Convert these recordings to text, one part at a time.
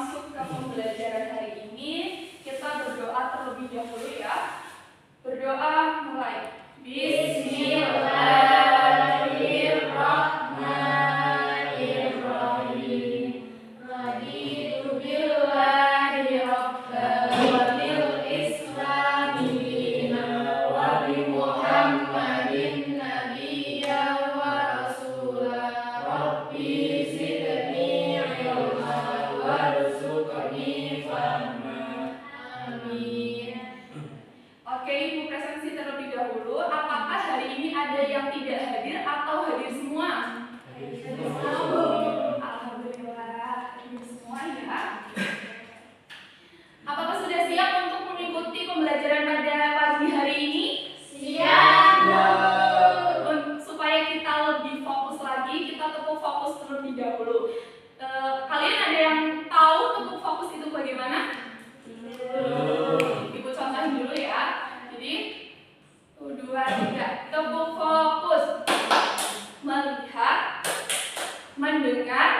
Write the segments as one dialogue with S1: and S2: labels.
S1: masuk ke pembelajaran hari ini, kita berdoa terlebih dahulu ya. Berdoa mulai. Bismillahirrahmanirrahim. Raditu billahi rabban wa bil islami dinan wa bi Muhammadin nabiyyan wa rasulan. Rabbi zidni ilman warzuqni fahma. Amin. Oke, Ibu presensi terlebih dahulu. Apakah hari ini ada yang tidak hadir atau hadir semua? Hadir semua. Alhamdulillah, hadir semua ya. Apakah sudah siap untuk mengikuti pembelajaran pada pagi hari ini? Siap. Supaya kita lebih fokus lagi, kita tepuk fokus terlebih dahulu. Kalian ada yang tahu tepuk fokus itu bagaimana? Ibu contohin dulu ya. Jadi 1, 2, 3. Tepuk fokus. Melihat, mendengar,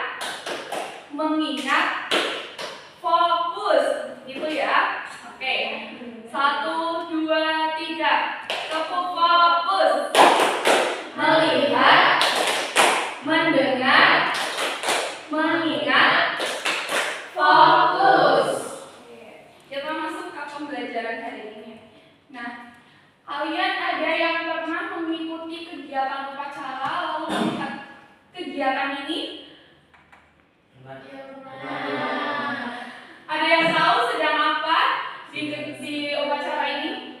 S1: mengingat, fokus. Gitu ya. Oke. 1, 2, 3. Tepuk fokus. Melihat, mendengar, mengingat, fokus. Kita masuk ke pembelajaran hari ini. Nah, kalian ada yang pernah mengikuti kegiatan upacara lalu melihat kegiatan ini? Ada yang tahu sedang apa di upacara ini?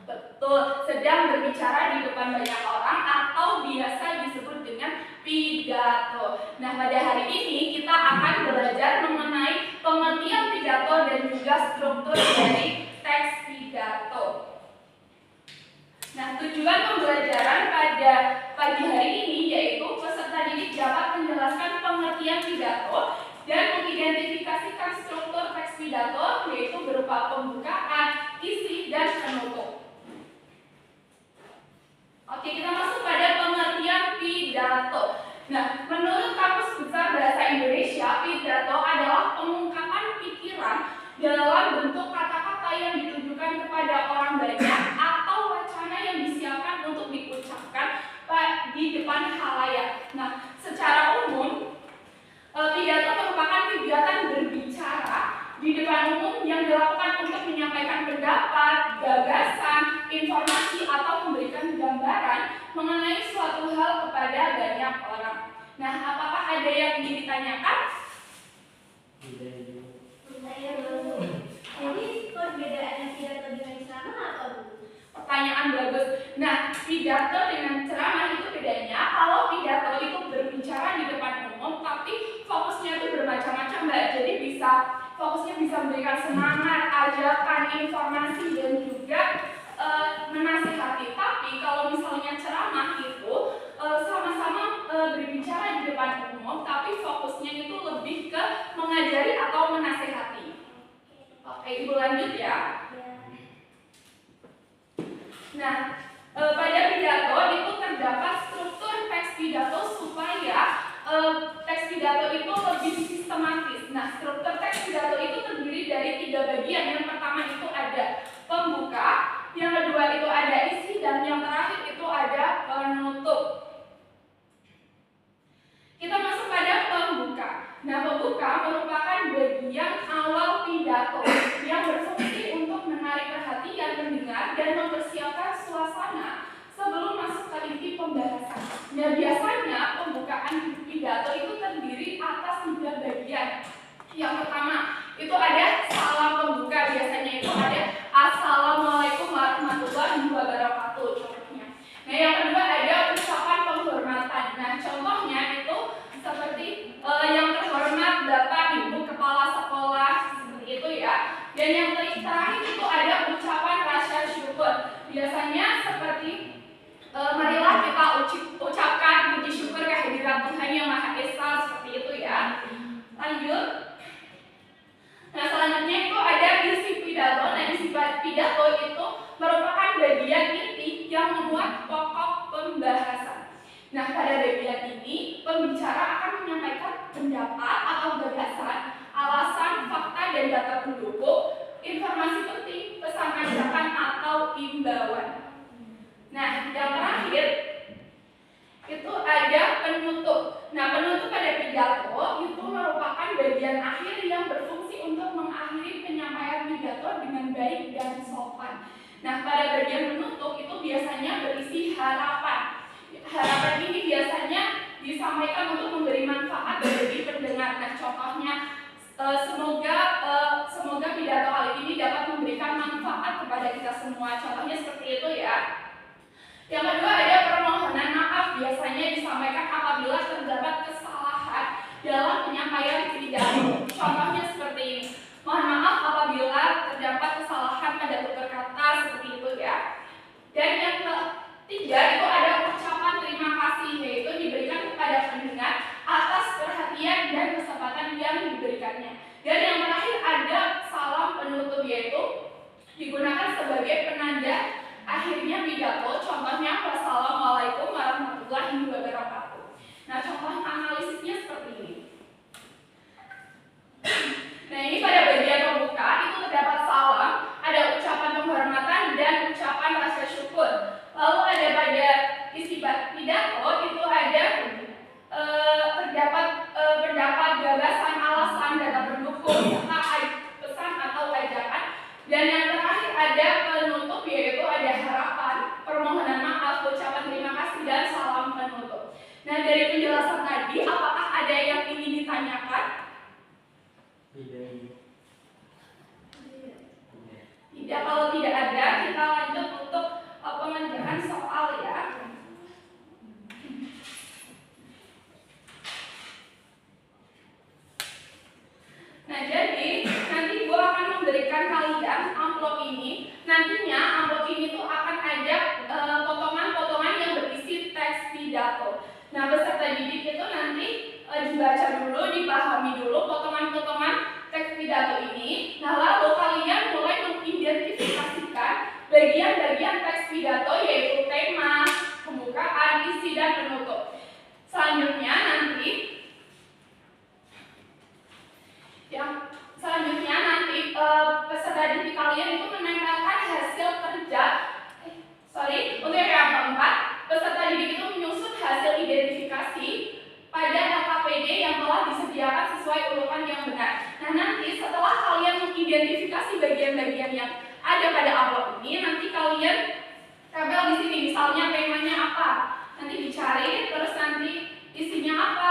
S1: Betul, sedang berbicara di depan banyak orang atau biasa disebut dengan pidato. Nah, pada hari ini kita akan belajar mengenai pengertian pidato dan juga struktur dari teks pidato. Nah, tujuan pembelajaran pada pagi hari ini yaitu peserta didik dapat menjelaskan pengertian pidato dan mengidentifikasikan struktur teks pidato yaitu berupa pembukaan, isi, dan penutup. Oke, kita masuk pada pengertian pidato. Nah, menurut Kamus Besar Bahasa Indonesia, pidato adalah pengungkapan pikiran dalam bentuk kata-kata yang ditujukan kepada orang banyak atau wacana yang disiapkan untuk diucapkan di depan khalayak. Nah, secara umum, pidato merupakan kegiatan berbicara di depan umum yang dilakukan untuk menyampaikan pendapat, gagasan, informasi, atau memberikan gambaran mengenai suatu hal kepada banyak orang. Nah, apakah ada yang ingin ditanyakan?
S2: Jadi perbedaannya pidato dengan ceramah apa, Bu?
S1: Pertanyaan bagus. Nah, pidato dengan ceramah itu bedanya. Kalau pidato itu berbicara di depan umum, tapi fokusnya itu bermacam-macam, Mbak. Jadi fokusnya bisa memberikan semangat, ajakan, informasi, dan juga menasihati. Tapi kalau misalnya ceramah itu sama-sama berbicara di depan umum, tapi fokusnya itu lebih ke mengajari atau menasihati. Oke, Ibu lanjut ya. Nah, pada pidato itu terdapat struktur teks pidato supaya teks pidato itu lebih sistematis. Nah, struktur teks pidato itu terdiri dari 3 bagian. Yang pertama itu ada pembuka, yang kedua itu ada isi, dan yang terakhir itu ada penutup. Kita masuk pada pembuka. Nah, pembuka merupakan bagian awal pidato yang berfungsi untuk menarik perhatian pendengar dan mempersiapkan suasana sebelum masuk ke inti pembahasan. Nah, biasanya pembukaan pidato itu terdiri atas 3 bagian. Yang pertama itu ada salam pembuka, biasanya itu ada Assalamualaikum warahmatullahi wabarakatuh contohnya. Nah, yang kedua ada ucapan penghormatan. Nah, contohnya itu seperti yang terhormat Bapak Ibu Kepala Sekolah, seperti itu ya. Dan yang terakhir itu ada ucapan rasa syukur. Biasanya seperti marilah kita ucapkan puji syukur kehadiran Tuhan Yang Maha Esa, seperti itu ya. Lanjut. Nah, selanjutnya itu ada isi pidato. Nah, isi pidato itu merupakan bagian inti yang memuat pokok pembahasan. Nah, pada bagian ini, pembicara akan menyampaikan pendapat atau gagasan, alasan, fakta, dan data pendukung, informasi penting, pesan ajakan, atau imbauan. Nah, yang terakhir, itu ada penutup. Nah, penutup pada pidato itu merupakan bagian akhir yang berfungsi untuk mengakhiri penyampaian pidato dengan baik dan sopan. Nah, pada bagian penutup itu biasanya berisi harapan. Harapan ini biasanya disampaikan untuk memberi manfaat bagi pendengar. Nah, contohnya semoga pidato kali ini dapat memberikan manfaat kepada kita semua. Contohnya seperti itu ya. Yang kedua ada permohonan maaf, biasanya disampaikan apabila terdapat kesalahan dalam penyampaian pidato. Contohnya seperti ini. Mohon maaf apabila terdapat kesalahan pada tutur kata, seperti itu ya. Dan yang ketiga itu ada ucapan terima kasih, yaitu diberikan kepada pendengar atas perhatian dan kesempatan yang diberikannya. Dan yang terakhir ada salam penutup, yaitu digunakan sebagai penanda akhirnya pidato. Contohnya wassalamualaikum warahmatullahi wabarakatuh. Nah, contoh analisisnya seperti ini. Nah, ini pada bagian pembuka itu terdapat salam, ada ucapan penghormatan dan ucapan rasa syukur. Lalu ada pada isi pidato itu ada terdapat pendapat, gagasan, alasan, data pendukung, serta pesan atau ajakan. Dan yang terakhir ada penutup, yaitu ada harapan, permohonan maaf, ucapan terima kasih, dan salam penutup. Nah, dari penjelasan tadi, apakah ada yang ingin ditanyakan? Tidak, kalau tidak ada, kita lanjut untuk pengerjaan soal ya. Nah, jadi nanti Ibu akan memberikan kalian amplop ini. Nantinya amplop ini tuh akan ada potongan-potongan yang berisi teks pidato. Nah, peserta didik itu nanti dibaca dulu, dipahami dulu potongan-potongan teks pidato ini. Nah, lalu kalian mulai mengidentifikasikan bagian-bagian teks pidato, yaitu tema, pembukaan, isi, dan penutup. Selanjutnya nanti peserta didik kalian itu menempelkan hasil kerja. Untuk yang keempat, peserta didik itu menyusun hasil identifikasi pada LKPD yang telah disediakan sesuai urutan yang benar. Nah, nanti setelah kalian mengidentifikasi bagian-bagian yang ada pada amplop ini, nanti kalian tempel di sini, misalnya temanya apa, nanti dicari, terus nanti isinya apa,